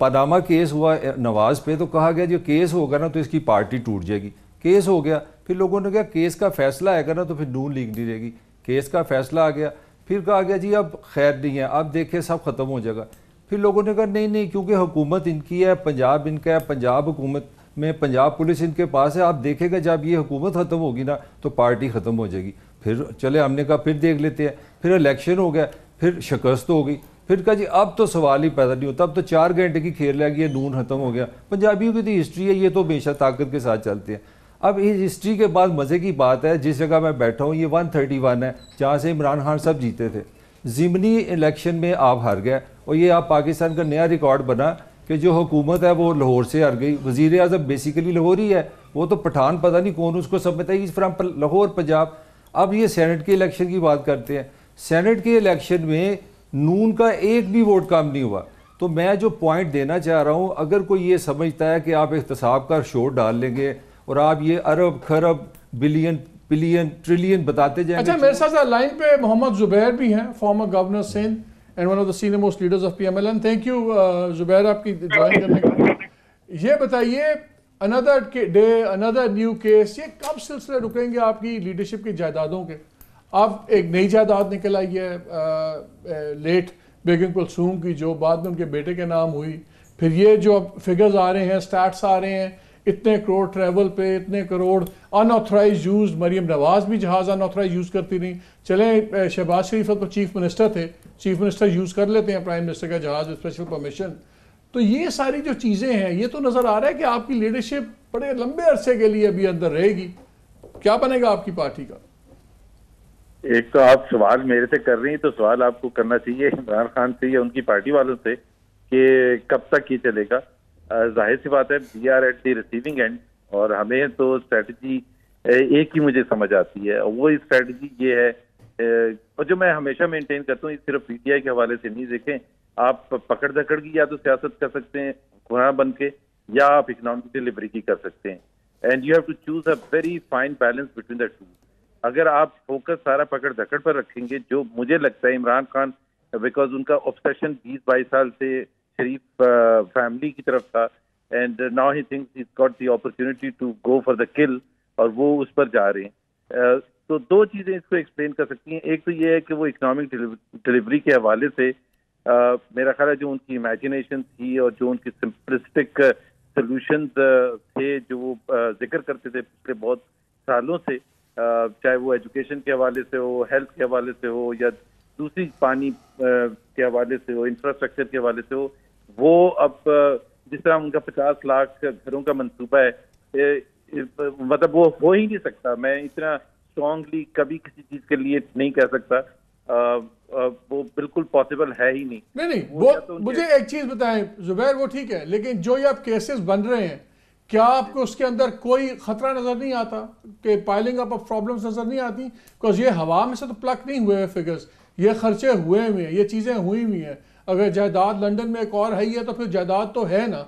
पनामा केस हुआ नवाज़ पे तो कहा गया जो केस होगा ना तो इसकी पार्टी टूट जाएगी। केस हो गया, फिर लोगों ने कहा केस का फैसला आएगा ना तो फिर नून लीग नहीं रहेगी। केस का फैसला आ गया, फिर कहा गया जी अब खैर नहीं है, अब देखे सब ख़त्म हो जाएगा। फिर लोगों ने कहा नहीं नहीं, क्योंकि हुकूमत इनकी है, पंजाब इनका है, पंजाब हुकूमत में पंजाब पुलिस इनके पास है, आप देखेगा जब ये हुकूमत ख़त्म होगी ना तो पार्टी ख़त्म हो जाएगी। फिर चले, हमने कहा फिर देख लेते हैं। फिर इलेक्शन हो गया, फिर शिकस्त हो गई, फिर कहा जी अब तो सवाल ही पैदा नहीं होता, अब तो 4 घंटे की खेल लगी है, नून ख़त्म हो गया। पंजाबियों की तो हिस्ट्री है, ये तो हमेशा ताकत के साथ चलते हैं। अब इस हिस्ट्री के बाद मज़े की बात है, जिस जगह मैं बैठा हूँ ये 131 है जहाँ से इमरान खान सब जीते थे। ज़िमनी इलेक्शन में आप हार गए और ये आप पाकिस्तान का नया रिकॉर्ड बना कि जो हुकूमत है वो लाहौर से हार गई। वज़ीर आज़म बेसिकली लाहौरी है, वो तो पठान पता नहीं कौन उसको समझता है, इस फ्राम लाहौर पंजाब। अब ये सेनेट के इलेक्शन की बात करते हैं, सेनेट के इलेक्शन में नून का एक भी वोट कम नहीं हुआ। तो मैं जो पॉइंट देना चाह रहा हूँ, अगर कोई ये समझता है कि आप एहतसाब का शोर डाल लेंगे और आप ये अरब खरब बिलियन बिलियन ट्रिलियन बताते जाएंगे। अच्छा, मेरे साथ लाइन पे मोहम्मद जुबैर भी हैं, former governor Sindh and one of the senior most leaders of PMLN। Thank you Zubair आपकी ज्वाइन करने का। ये बताइए, another day another new case, ये कब सिलसिले रुकेंगे आपकी लीडरशिप की जायदादों के? अब एक नई जायदाद निकल आई है लेट बेगम कुलसूम की, जो बाद में उनके बेटे के नाम हुई। फिर ये जो अब फिगर्स आ रहे हैं, स्टैट्स आ रहे हैं, इतने करोड़ ट्रैवल पे, इतने करोड़ अनऑथराइज यूज। मरीम नवाज भी जहाज अनऑथराइज यूज करती रही। चले, शहबाज शरीफ तो चीफ मिनिस्टर थे, चीफ मिनिस्टर यूज कर लेते हैं प्राइम मिनिस्टर का जहाज स्पेशल परमिशन। तो ये सारी जो चीजें हैं, ये तो नजर आ रहा है कि आपकी लीडरशिप बड़े लंबे अरसे के लिए अभी अंदर रहेगी। क्या बनेगा आपकी पार्टी का? एक तो आप सवाल मेरे से कर रही हैं, तो सवाल आपको करना चाहिए इमरान खान से या उनकी पार्टी वालों से कि कब तक ये चलेगा। जाहिर सी बात है, we are at the receiving end, और हमें तो स्ट्रेटजी एक ही मुझे समझ आती है, और वो स्ट्रेटजी ये है, और जो मैं हमेशा मेंटेन करता हूँ, ये सिर्फ PTI के हवाले से नहीं। देखें, आप पकड़ दकड़ की या तो सियासत कर सकते हैं हुक्मरान बन के, या आप इकोनॉमिक डिलीवरी की कर सकते हैं, and you have to choose a very fine balance between the two. अगर आप फोकस सारा पकड़ दकड़ पर रखेंगे, जो मुझे लगता है इमरान खान, बिकॉज उनका ऑब्सेशन 20-22 साल से शरीफ फैमिली की तरफ था, and now he thinks he got the opportunity to go for the kill, और वो उस पर जा रहे हैं। तो 2 चीजें इसको एक्सप्लेन कर सकती हैं। एक तो ये है कि वो इकोनॉमिक डिलीवरी के हवाले से मेरा ख्याल है जो उनकी इमेजिनेशन थी और जो उनकी सिंपलिस्टिक सोल्यूशंस थे जो वो जिक्र करते थे पिछले बहुत सालों से, चाहे वो एजुकेशन के हवाले से हो, हेल्थ के हवाले से हो, या दूसरी पानी के हवाले से हो, इंफ्रास्ट्रक्चर के हवाले से हो, वो अब जिस तरह उनका 50 लाख घरों का मंसूबा है, मतलब वो हो ही नहीं सकता। मैं इतना स्ट्रांगली कभी किसी चीज के लिए नहीं कह सकता, वो बिल्कुल पॉसिबल है ही नहीं। नहीं वो तो मुझे एक चीज बताएं जुबैर, वो ठीक है, लेकिन जो ये अब केसेस बन रहे हैं, क्या आपको उसके अंदर कोई खतरा नजर नहीं आता कि पाइलिंग अप ऑफ प्रॉब्लम्स नजर नहीं आती? बिकॉज ये हवा में से तो प्लक नहीं हुए फिगर्स, ये खर्चे हुए हुए हैं, ये चीजें हुई हुई हैं। अगर जायदाद लंदन में एक और है तो फिर जायदाद तो है ना।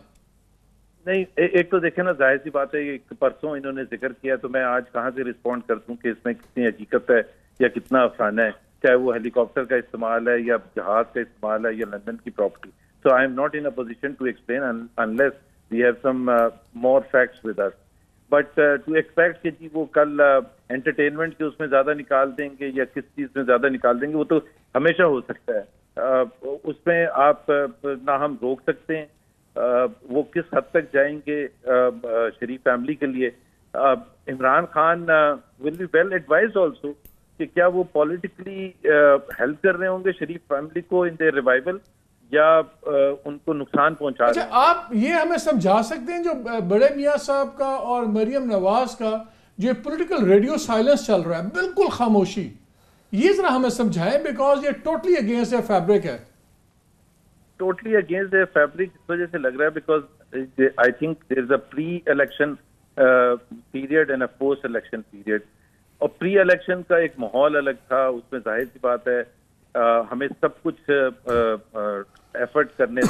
नहीं, एक तो देखे ना, जाहिर सी बात है, एक परसों इन्होंने जिक्र किया तो मैं आज कहाँ से रिस्पॉन्ड कर दूं कि इसमें कितनी हकीकत है या कितना अफसाना है, चाहे वो हेलीकॉप्टर का इस्तेमाल है या जहाज का इस्तेमाल है या लंदन की property. So I am not in a position to explain unless we have some more facts with us, but to expect कि जी वो कल एंटरटेनमेंट के उसमें ज्यादा निकाल देंगे या किस चीज में ज्यादा निकाल देंगे, वो तो हमेशा हो सकता है। उसमें आप ना हम रोक सकते हैं वो किस हद तक जाएंगे शरीफ फैमिली के लिए। Imran Khan will be well advised also कि क्या वो पॉलिटिकली हेल्प कर रहे होंगे शरीफ फैमिली को इन देयर रिवाइवल या उनको नुकसान पहुंचा रहे हैं। आप ये हमें समझा सकते हैं जो बड़े मियां साहब का और मरियम नवाज का जो पॉलिटिकल रेडियो साइलेंस चल रहा है, बिल्कुल खामोशी, ये जरा हमें समझाएं, बिकॉज ये टोटली अगेंस्ट ए फैब्रिक है। टोटली अगेंस्ट ए फैब्रिक इस वजह से लग रहा है because I think there is a pre election period and a post election period, और प्री इलेक्शन का एक माहौल अलग था, उसमें जाहिर सी बात है हमें सब कुछ एफर्ट करने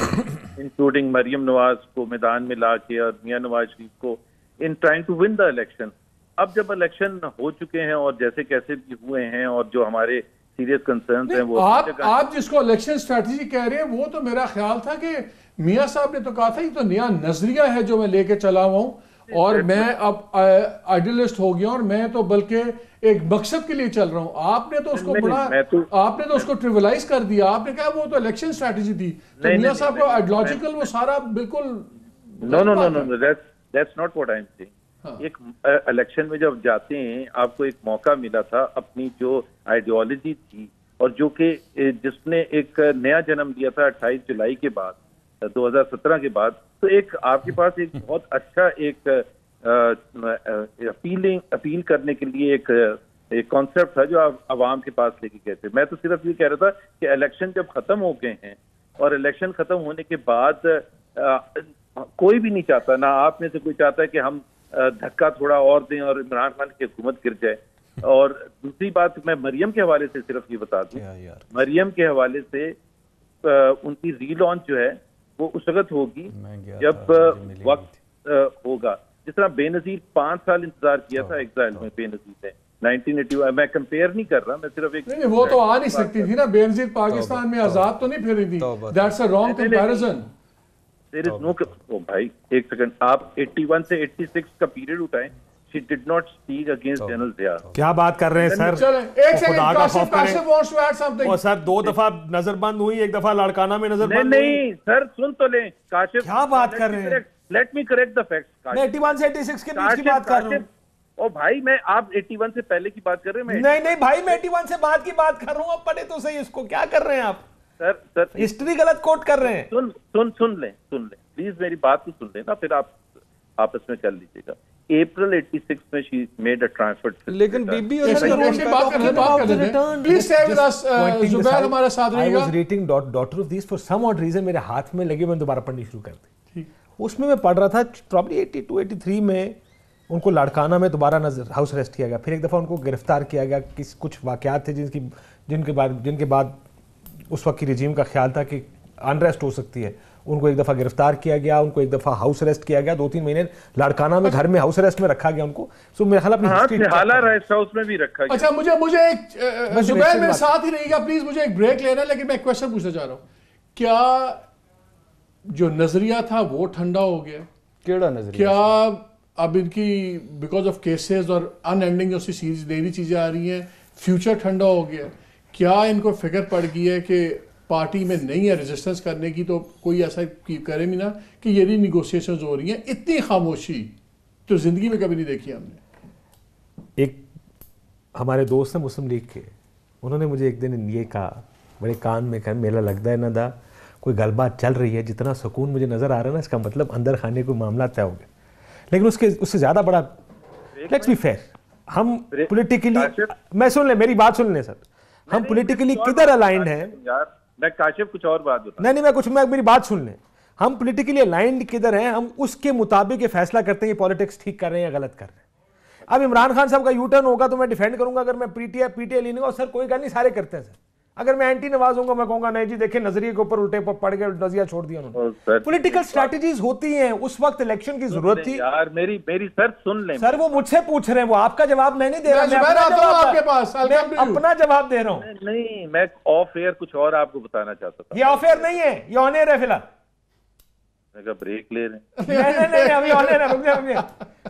इंक्लूडिंग मरियम नवाज को मैदान में ला के और मियां नवाज शरीफ को in trying to win the election. अब जब इलेक्शन हो चुके हैं और जैसे कैसे भी हुए हैं और जो हमारे सीरियस कंसर्न्स हैं वो आप जिसको इलेक्शन स्ट्रैटेजी कह रहे हैं, वो तो मेरा ख्याल था कि मियां साहब ने तो कहा था ये तो नया नजरिया है जो मैं लेके चला हुआ हूं और मैं अब आइडियलिस्ट हो गया और मैं तो बल्कि एक मकसद के लिए चल रहा हूं। आपने तो उसको आपने तो उसको ट्रिवलाइज कर दिया, आपने कहा वो तो इलेक्शन स्ट्रैटेजी थी, तो मियां साहब का आइडियोलॉजिकल वो सारा बिल्कुल no that's not what I am saying. एक इलेक्शन में जब जाते हैं आपको एक मौका मिला था अपनी जो आइडियोलॉजी थी और जो कि जिसने एक नया जन्म दिया था 28 जुलाई के बाद 2017 के बाद, तो एक आपके पास एक बहुत अच्छा एक अपील करने के लिए एक कॉन्सेप्ट था जो आप आवाम के पास लेके गए थे। मैं तो सिर्फ ये कह रहा था कि इलेक्शन जब खत्म हो गए हैं और इलेक्शन खत्म होने के बाद कोई भी नहीं चाहता, ना आप में से कोई चाहता है कि हम धक्का थोड़ा और दें और इमरान खान की हुकूमत गिर जाए। और दूसरी बात मैं मरियम के हवाले से सिर्फ ये बता दूं, मरियम के हवाले से उनकी रीलॉन्च जो है वो उस वक्त होगी जब वक्त होगा। जिस तरह बेनजीर 5 साल इंतजार किया था एग्जाइल में बेनजीर ने 1981, मैं कंपेयर नहीं कर रहा, मैं सिर्फ एक नहीं, वो तो आ नहीं सकती थी ना, बेनजीर पाकिस्तान में आजाद तो नहीं फिर रही थी, that's a wrong comparison. There is no, ओ भाई एक सेकंड, आप 81 से 86 का पीरियड उठाएं, she did not speak against general Zia. क्या बात कर रहे हैं सर, एक second, Kashif wants to add something। और सर 2 दफा नजरबंद हुई, एक दफा लाड़काना में नजरबंद नहीं सर सुन तो लें काशिफ, क्या बात कर रहे हैं, let me correct the facts. मैं 81 से 86 के बीच की बात कर रहा हूं। ओ भाई मैं, आप 81 से पहले की बात कर रहे हैं? नहीं भाई, मैं 81 से बाद की बात कर रहा हूं, अब पढ़े तो सही इसको, क्या कर रहे हैं आप सर हिस्ट्री गलत कोट कर रहे हैं। सुन लें प्लीज, मेरी बात तो सुन लें ना, फिर आप आपस में कर लीजिएगा। April 86 में she made a transfer। लेकिन BB please stay with us, Zubair हमारे साथ रहेगा। I was reading daughter of these for some odd reason, मेरे हाथ में लगी, मैं दोबारा पढ़नी शुरू कर दी। उसमें मैं पढ़ रहा था प्रॉब्ली 82-83 में उनको लाड़काना में दोबारा हाउस अरेस्ट किया गया, फिर एक दफ़ा उनको गिरफ्तार किया गया, कुछ वाक़यात थे जिनके बाद उस वक्त की रिजीम का ख्याल था कि अनरेस्ट हो सकती है, उनको एक दफ़ा गिरफ्तार किया गया, उनको एक दफ़ा हाउस अरेस्ट किया गया, 2-3 महीने लाड़काना में घर में हाउस अरेस्ट में रखा गया उनको। सो मेरे ख्याल अपनी रेस्ट हाउस में भी रखा गया। अच्छा मुझे एक जुबैर मेरे साथ ही रहेगा प्लीज, मुझे एक ब्रेक लेना है, लेकिन मैं एक क्वेश्चन पूछना चाह रहा हूँ, क्या जो नजरिया था वो ठंडा हो गया? केड़ा नजरिया? क्या अब इनकी बिकॉज ऑफ केसेस और अनएंडिंग जो सी नई चीजें आ रही हैं, फ्यूचर ठंडा हो गया? क्या इनको फिक्र पड़ गई है कि पार्टी में नहीं है रेजिस्टेंस करने की, तो कोई ऐसा करे भी ना कि ये नहीं निगोशिएशंस हो रही हैं, इतनी खामोशी तो ज़िंदगी में कभी नहीं देखी हमने। एक हमारे दोस्त हैं मुस्लिम लीग के, उन्होंने मुझे एक दिन ये कहा, बड़े कान में कहा, मेला लगता है ना दा कोई गलबात चल रही है, जितना सुकून मुझे नज़र आ रहा है ना, इसका मतलब अंदर खाने कोई मामला तय हो गया। लेकिन उससे ज़्यादा बड़ा, लेट्स बी फेयर, हम पॉलिटिकली, मैं सुन ले, मेरी बात सुन ले सर, हम पॉलिटिकली किधर अलाइंड हैं यार। मैं काशिफ कुछ और बात बता, नहीं, मेरी बात सुन ले, हम पॉलिटिकली अलाइंड किधर हैं, हम उसके मुताबिक ये फैसला करते हैं कि पॉलिटिक्स ठीक कर रहे हैं या गलत कर रहे हैं। अब इमरान खान साहब का यू टर्न होगा तो मैं डिफेंड करूंगा, अगर मैं पीटीआई लेने का, सर कोई गल नहीं, सारे करते हैं सर। अगर मैं एंटी नवाज हूंगा, मैं कहूंगा नहीं जी देखिए नजरिए के ऊपर उल्टे पड़ गए, नजरिया छोड़ दिया उन्होंने। पॉलिटिकल स्ट्रैटेजीज होती हैं, उस वक्त इलेक्शन की जरूरत थी यार। मेरी सर सुन लें सर, वो मुझसे पूछ रहे हैं, वो आपका जवाब मैं नहीं दे रहा, मैं अपना जवाब दे रहा हूँ। नहीं, मैं ऑफ एयर कुछ और आपको बताना चाहता था। ये ऑफ एयर नहीं है, ये ऑन एयर है फिलहाल। ब्रेक ले रहे नहीं, अभी ऑन एयर है।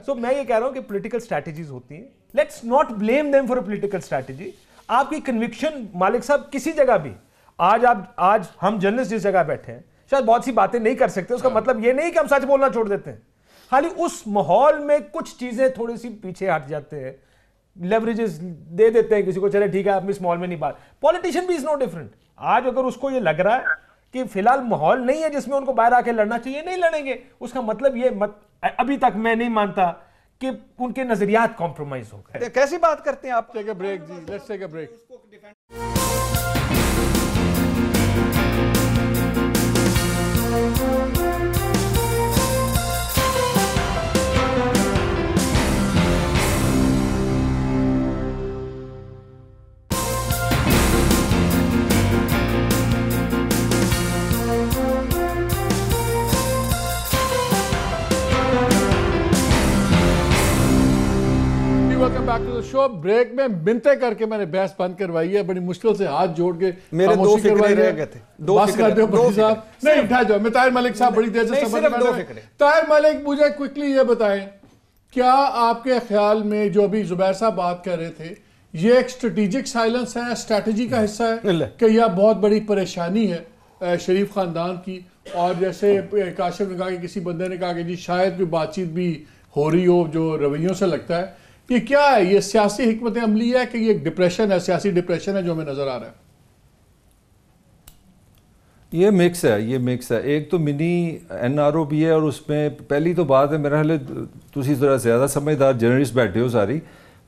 सो मैं ये कह रहा हूं कि पॉलिटिकल स्ट्रैटेजीज होती हैं, let's not blame them for a political strategy. आपकी कन्विक्शन मालिक साहब किसी जगह भी, आज हम जर्नलिस्ट जिस जगह बैठे हैं शायद बहुत सी बातें नहीं कर सकते, उसका मतलब ये नहीं कि हम सच बोलना छोड़ देते हैं, खाली उस माहौल में कुछ चीजें थोड़ी सी पीछे हट जाते हैं, लेवरेजेस दे देते हैं किसी को, चले ठीक है आप इस माहौल में नहीं बात। पॉलिटिशियन भी इज नो डिफरेंट। आज अगर उसको ये लग रहा है कि फिलहाल माहौल नहीं है जिसमें उनको बाहर आके लड़ना चाहिए, नहीं लड़ेंगे, उसका मतलब ये अभी तक मैं नहीं मानता कि उनके नजरियात कॉम्प्रोमाइज हो गए। कैसी बात करते हैं आप? टेक अ ब्रेक जी, let's take a break. Welcome back to the show. Break में मिनते करके मैंने बहस बंद करवाई है, बड़ी मुश्किल से हाथ जोड़ के मेरे दो फिक्रे रह गए थे। बस कर दो भाई साहब, नहीं उठा जाओ। मैं ताहिर मलिक साहब बड़ी देर से समझ में आ। ताहिर मलिक, मुझे क्विकली ये बताएं, क्या आपके ख्याल में जो अभी जुबैर साहब बात कर रहे थे, ये एक स्ट्रेटेजिक साइलेंस है, स्ट्रेटजी का हिस्सा है कि यह बहुत बड़ी परेशानी है शरीफ खानदान की? और जैसे काशिफ ने कहा कि किसी बंदे ने कहा कि जी शायद कोई बातचीत भी हो रही हो, जो रवैयों से लगता है, ये क्या है? ये सियासी हिकमत अमली है कि ये डिप्रेशन है, सियासी डिप्रेशन है जो हमें नजर आ रहा है? ये मिक्स है। एक तो मिनी NRO भी है, और उसमें पहली तो बात है, मेरा ख्याल तुसी जरा ज़्यादा समझदार जर्नलिस्ट बैठे हो सारी।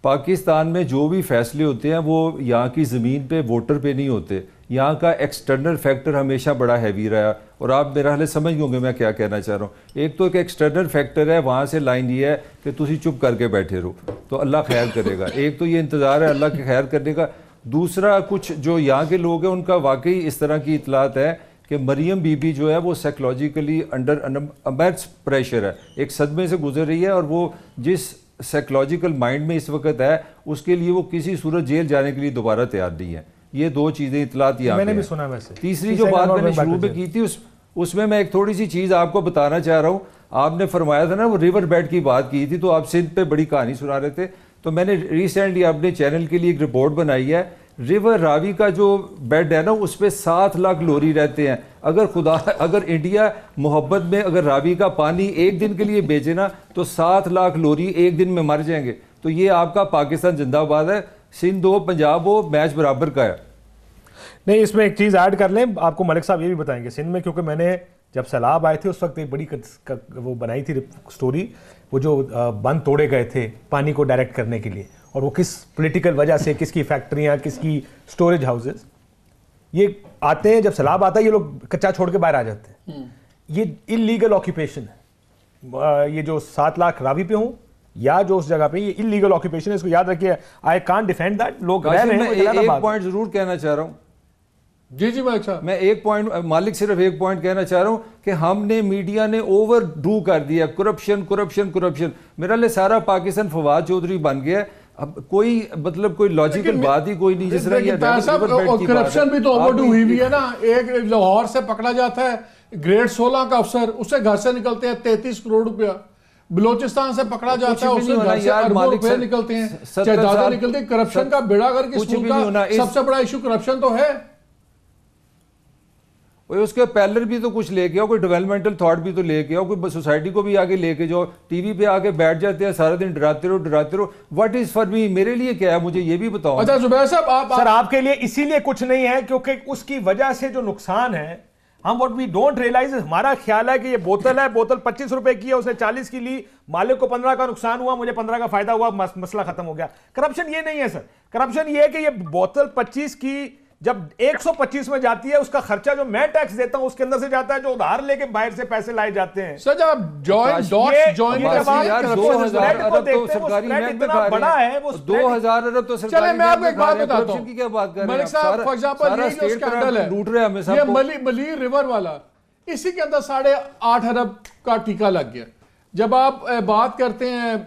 पाकिस्तान में जो भी फैसले होते हैं वो यहाँ की ज़मीन पे वोटर पे नहीं होते, यहाँ का एक्सटर्नल फैक्टर हमेशा बड़ा हैवी रहा। और आप मेरा हाल समझ होंगे मैं क्या कहना चाह रहा हूँ। एक तो एक एक्सटर्नल फैक्टर है, वहाँ से लाइन ये है कि तुसी चुप करके बैठे रहो तो अल्लाह खैर करेगा। एक तो ये इंतज़ार है अल्लाह के खैर करने का। दूसरा, कुछ जो यहाँ के लोग हैं उनका वाकई इस तरह की इतलात है कि मरियम बीबी जो है वो साइकोलॉजिकली अंडर अमेर्स प्रेशर है, एक सदमे से गुजर रही है, और वो जिस साइकोलॉजिकल माइंड में इस वक्त है उसके लिए वो किसी सूरत जेल जाने के लिए दोबारा तैयार नहीं है। ये दो चीज़ें इतलात यहाँ मैंने भी सुना। वैसे तीसरी जो बात मैंने शुरू में की थी उसमें मैं एक थोड़ी सी चीज़ आपको बताना चाह रहा हूँ। आपने फरमाया था ना वो रिवर बेड की बात की थी, तो आप सिंध पे बड़ी कहानी सुना रहे थे, तो मैंने रिसेंटली अपने चैनल के लिए एक रिपोर्ट बनाई है। रिवर रावी का जो बेड है ना उस पर 7 लाख लोरी रहते हैं। अगर इंडिया मोहब्बत में अगर रावी का पानी एक दिन के लिए बेचे ना तो 7 लाख लोरी एक दिन में मर जाएंगे। तो ये आपका पाकिस्तान जिंदाबाद है, सिंध हो पंजाब हो मैच बराबर का है। नहीं, इसमें एक चीज़ ऐड कर लें, आपको मलिक साहब ये भी बताएंगे सिंध में, क्योंकि मैंने जब सैलाब आए थे उस वक्त एक बड़ी वो बनाई थी स्टोरी, वो जो बंद तोड़े गए थे पानी को डायरेक्ट करने के लिए, और वो किस पॉलिटिकल वजह से, किसकी फैक्ट्रियाँ, किसकी स्टोरेज हाउसेस ये आते हैं। जब सैलाब आता है ये लोग कच्चा छोड़ के बाहर आ जाते हैं। ये इलीगल ऑक्यूपेशन है। ये जो 7 लाख रावी पे हूँ या जो उस जगह पे, ये इलीगल ऑक्यूपेशन है, इसको याद रखिए। I can't defend that. लोग रह रहे हैं। एक पॉइंट जरूर कहना चाह रहा हूँ। जी मालिक साहब, मैं एक पॉइंट मालिक सिर्फ एक पॉइंट कहना चाह रहा हूँ कि हमने मीडिया ने ओवर डू कर दिया, करप्शन। मेरा लिए सारा पाकिस्तान फवाद चौधरी बन गया। अब कोई मतलब कोई लॉजिकल बात ही कोई नहीं। जिस तरह करप्शन भी तो ओवरडू हुई है ना। एक लाहौर से पकड़ा जाता है ग्रेड 16 का अफसर, उससे घर से निकलते हैं 33 करोड़ रुपया। बलोचिस्तान से पकड़ा जाता है, उससे घर से अरबों रुपए निकलते हैं, चाहे ज्यादा निकलते हैं। करप्शन का बेड़ा करके स्कूल का सबसे बड़ा इशू करप्शन तो है। और उसके पैरेलल भी तो कुछ लेके आओ, कोई डेवलपमेंटल थॉट भी तो लेके आओ, कोई सोसाइटी को भी आगे लेके जाओ। टीवी पे आके बैठ जाते हैं सारा दिन, डराते रहो। व्हाट इज फॉर मी, मेरे लिए क्या है, मुझे ये भी बताओ। अच्छा जुबैर साहब, सर आपके लिए इसीलिए कुछ नहीं है क्योंकि उसकी वजह से जो नुकसान है, हम व्हाट वी डोंट रियलाइज, हमारा ख्याल है कि ये बोतल है, बोतल 25 रुपए की है, उसने 40 की ली, मालिक को 15 का नुकसान हुआ, मुझे 15 का फायदा हुआ, मसला खत्म हो गया। करप्शन ये नहीं है सर, करप्शन ये है कि ये बोतल 25 की जब 125 में जाती है, उसका खर्चा जो मैं टैक्स देता हूं उसके अंदर से जाता है, जो उधार लेके बाहर से पैसे लाए जाते हैं। सर जब जॉइन यार 2000 अरब तो सरकारी बैंक में खा रहे हैं, वो 2000 अरब तो सरकारी। चले मैं आपको एक बात बताता हूं की क्या बात कर रहे हैं मलिक साहब, फॉर एग्जांपल ये जो स्कैंडल है, लूट रहे हैं हमें ये मलीर रिवर वाला, इसी के अंदर 8.5 अरब का टीका लग गया। जब आप बात करते हैं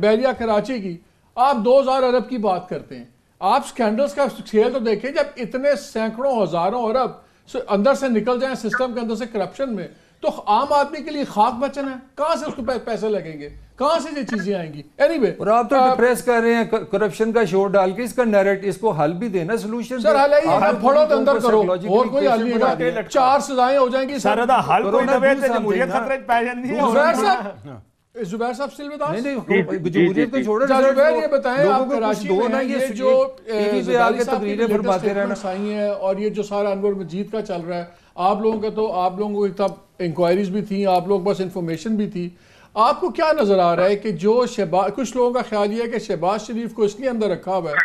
बहरिया कराची की, आप 2000 अरब की बात करते हैं। आप स्कैंडल्स का खेल तो देखिए, जब इतने सैकड़ों हजारों अरब अंदर से निकल जाए सिस्टम के अंदर से करप्शन में, तो आम आदमी के लिए खाक बचना है, कहां से उसको पैसे लगेंगे, कहां से ये चीजें आएंगी। एनीवे, और आप तो डिप्रेस कर रहे हैं करप्शन का शोर डाल के, इसका नैरेट, इसको हल भी देना, सोल्यूशन सर हल है, फड़ो तो अंदर करो, और कोई हल नहीं है। 4 सजाएं हो जाएंगी सर, हल कोई दबे ते जमहूरियत खतरे च पै जांदी है। जुबैर साहब स्टिल विद अस? नहीं, जमहूरियत को छोड़ो। जुबैर ये बताएं, आप कराची में हैं, ये जो टीवी पे आके तकरीरें फरमाते रहना आई हैं, और ये जो सारा अनवर मजीद का चल रहा है, आप लोगों को तब इंक्वायरीज भी थी, आप लोग बस इंफॉर्मेशन भी थी, आपको क्या नजर आ रहा है कि जो कुछ लोगों का ख्याल ये है कि शहबाज शरीफ को इसलिए अंदर रखा हुआ है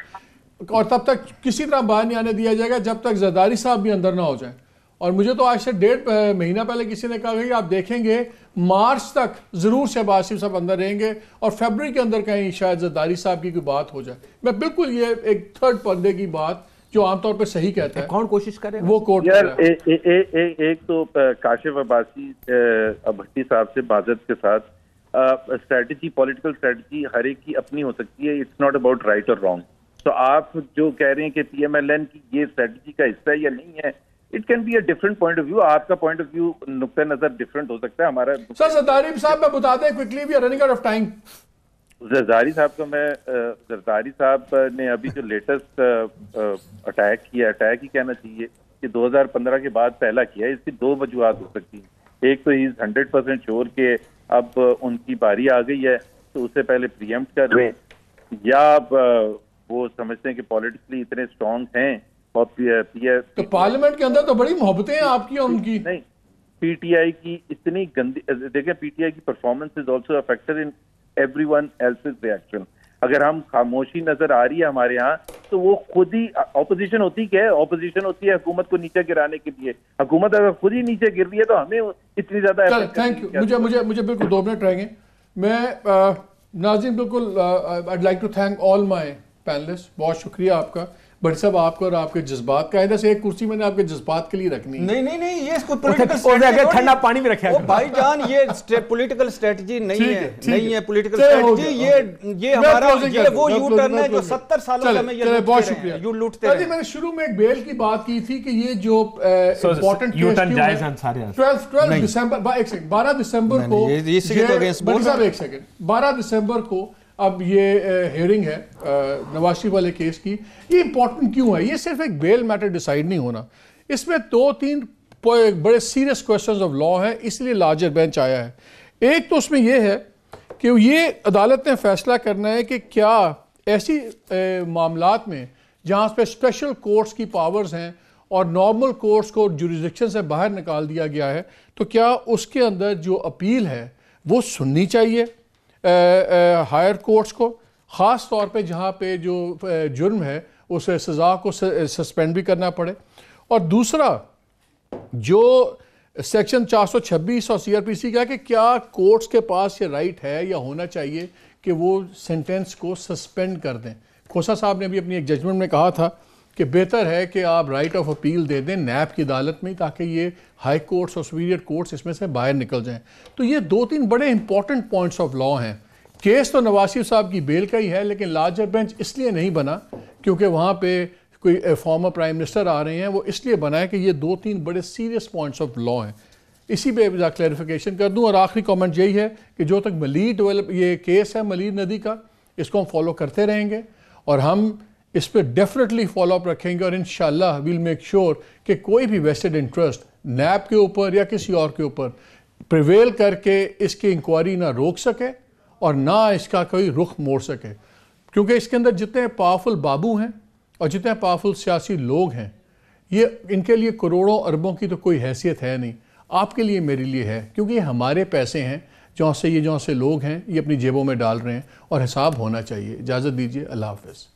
और तब तक किसी तरह बाहर नहीं आने दिया जाएगा जब तक जरदारी साहब भी अंदर ना हो जाए। और मुझे तो आज से 1.5 महीना पहले किसी ने कहा कि आप देखेंगे मार्च तक जरूर शहबाज शरीफ साहब अंदर रहेंगे और फरवरी के अंदर कहीं शायद जरदारी साहब की कोई बात हो जाए। मैं बिल्कुल ये एक थर्ड पर्दे की बात जो आमतौर पर सही कहता है, कौन कोशिश करे वो कोर्ट यार। एक तो काशिफ अब्बासी भट्टी साहब से बाजत के साथ स्ट्रेटजी, पॉलिटिकल स्ट्रेटजी हर एक की अपनी हो सकती है। इट्स नॉट अबाउट राइट और रॉन्ग। तो आप जो कह रहे हैं कि PMLN की ये स्ट्रेटजी का हिस्सा है या नहीं है, it can be a different point of view. आपका पॉइंट ऑफ व्यू, नुक्ता नजर डिफरेंट हो सकता है। हमारा सर जरदारी साहब मैं बता दें quickly, we are running out of time. Zardari साहब को मैं जरदारी साहब ने अभी जो लेटेस्ट अटैक किया, अटैक ही कहना चाहिए कि 2015 के बाद पहला किया है। इसकी 2 वजूहत हो सकती हैं। एक तो ही 100% श्योर के अब उनकी बारी आ गई है तो उससे पहले प्रीएम्प्ट कर रहे हैं, या वो समझते हैं कि पॉलिटिकली इतने स्ट्रांग हैं। और तो पार्लियामेंट के अंदर तो बड़ी मोहब्बतें हैं आपकी और उनकी। नहीं, PTI की इतनी गंदी, देखें PTI की performance is also a factor in everyone else's reaction. अगर हम खामोशी नजर आ रही है हमारे यहाँ, तो वो खुद ही ऑपोजिशन होती क्या है? ऑपोजिशन होती है हुकूमत को नीचे गिराने के लिए। हुकूमत अगर खुद ही नीचे गिर रही है तो हमें इतनी ज्यादा। Thank you. मुझे बिल्कुल 2 मिनट रहेंगे। मैं नाज़रीन बिल्कुल I like to thank all my panelist. बहुत शुक्रिया आपका बड़ी साहब, आपको और आपके जज्बात का। इधर से एक कुर्सी मैंने आपके जज्बात के लिए रखनी है। नहीं, ये इसको पॉलिटिकल ठंडा पानी में रखा है भाईजान, ये पॉलिटिकल स्ट्रेटजी नहीं है पॉलिटिकल स्ट्रेटजी। ये हमारा ये वो यू टर्न है जो 70 सालों से हमें ये बहुत शुक्रिया यू लूटते हैं। मैंने शुरू में एक बेल की बात की थी कि ये जो इंपॉर्टेंट यू टर्न जायज है सारे 12 दिसंबर, एक सेकंड, 12 दिसंबर को, एक सेकंड, 12 दिसंबर को अब ये हेयरिंग है नवाज शरीफ वाले केस की। ये इंपॉर्टेंट क्यों है? ये सिर्फ एक बेल मैटर डिसाइड नहीं होना, इसमें 2-3 बड़े सीरियस क्वेश्चंस ऑफ लॉ हैं, इसलिए लार्जर बेंच आया है। एक तो उसमें यह है कि ये अदालत ने फैसला करना है कि क्या ऐसी मामलात में जहाँ पे स्पेशल कोर्ट्स की पावर्स हैं और नॉर्मल कोर्ट्स को जुरिसडिक्शन से बाहर निकाल दिया गया है, तो क्या उसके अंदर जो अपील है वो सुननी चाहिए हायर कोर्ट्स को, ख़ास तौर पे जहाँ पे जो जुर्म है उस सज़ा को सस्पेंड भी करना पड़े। और दूसरा जो सेक्शन 426 और CRPC का कि क्या कोर्ट्स के पास ये राइट है या होना चाहिए कि वो सेंटेंस को सस्पेंड कर दें। खोसा साहब ने भी अपनी एक जजमेंट में कहा था कि बेहतर है कि आप राइट ऑफ अपील दे दें नैब की अदालत में, ताकि ये हाई कोर्ट्स और सुपीरियर कोर्ट्स इसमें से बाहर निकल जाएं। तो ये 2-3 बड़े इंपॉर्टेंट पॉइंट्स ऑफ लॉ हैं। केस तो नवाज शरीफ साहब की बेल का ही है, लेकिन लार्जर बेंच इसलिए नहीं बना क्योंकि वहाँ पे कोई फॉर्मर प्राइम मिनिस्टर आ रहे हैं, वो इसलिए बना है कि ये 2-3 बड़े सीरियस पॉइंट्स ऑफ लॉ हैं। इसी पे क्लैरिफिकेशन कर दूँ। और आखिरी कमेंट यही है कि जो तक मलीर ये केस है मलीर नदी का, इसको हम फॉलो करते रहेंगे और हम इस पर डेफिनेटली फॉलोअप रखेंगे और इंशाल्लाह विल मेक श्योर कि कोई भी वेस्टेड इंटरेस्ट नैब के ऊपर या किसी और के ऊपर प्रिवेल करके इसकी इंक्वायरी ना रोक सके और ना इसका कोई रुख मोड़ सके, क्योंकि इसके अंदर जितने पावरफुल बाबू हैं और जितने पावरफुल सियासी लोग हैं, ये इनके लिए करोड़ों अरबों की तो कोई हैसियत है नहीं, आपके लिए मेरे लिए है, क्योंकि ये हमारे पैसे हैं जहाँ से लोग हैं ये अपनी जेबों में डाल रहे हैं और हिसाब होना चाहिए। इजाज़त दीजिए, अल्लाह हाफ़िज़।